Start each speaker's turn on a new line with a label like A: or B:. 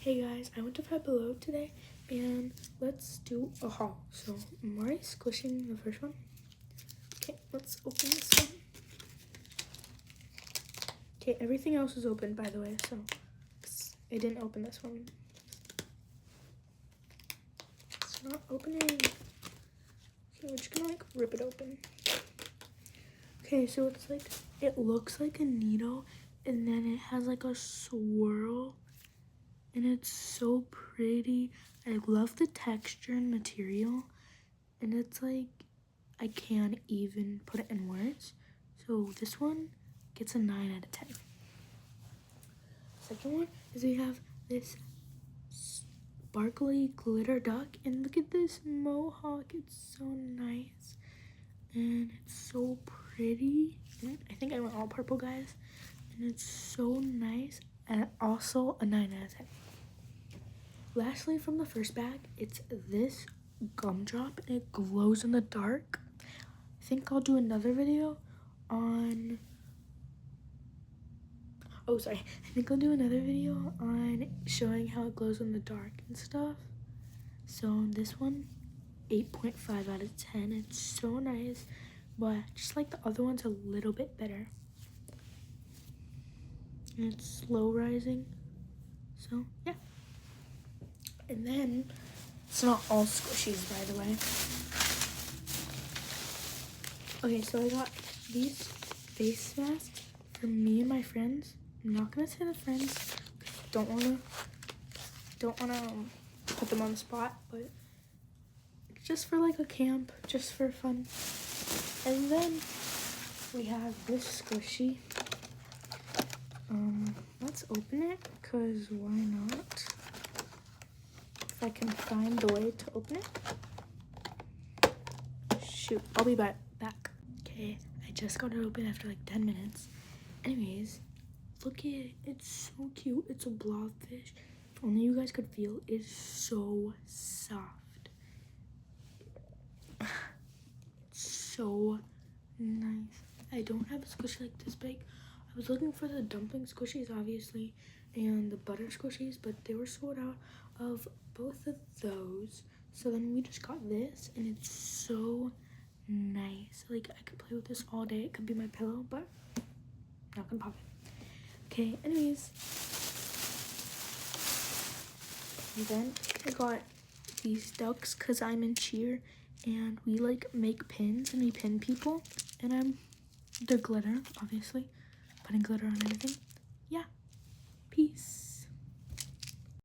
A: Hey guys, I went to Five Below today and let's do a haul. So I'm already squishing the first one. Okay, let's open this one. Okay, everything else is open by the way, so I didn't open this one. It's not opening. Okay, we're just gonna like rip it open. Okay, so it's like, it looks like a needle and then it has like a swirl. And it's so pretty. I love the texture and material. And it's like, I can't even put it in words. So this one gets a 9 out of 10. Second one is we have this sparkly glitter duck. And look at this mohawk. It's so nice. And it's so pretty. I think I went all purple, guys. And it's so nice. And also a 9 out of 10. Lastly, from the first bag, it's this gumdrop and it glows in the dark. I think I'll do another video on, I think I'll do another video on showing how it glows in the dark and stuff. So this one, 8.5 out of 10. It's so nice, but just like the other one's a little bit better. And it's slow rising, so yeah. And then, it's not all squishies, by the way. Okay, so I got these face masks for me and my friends. I'm not gonna say the friends. Don't wanna put them on the spot, but just for like a camp, just for fun. And then we have this squishy. Let's open it, cause why not? If I can find the way to open it. Shoot, I'll be back. Okay, I just got it open after like 10 minutes. Anyways, look at it. It's so cute. It's a blobfish. If only you guys could feel. It's so soft. It's so nice. I don't have a squishy like this big. I was looking for the dumpling squishies, obviously, and the butter squishies, but they were sold out of both of those. So then we just got this, and it's so nice. Like, I could play with this all day. It could be my pillow, but I'm not gonna pop it. Okay, anyways. And then I got these ducks because I'm in cheer, and we like make pins, and we pin people, and they're glitter, obviously. Putting glitter on everything. Yeah. Peace.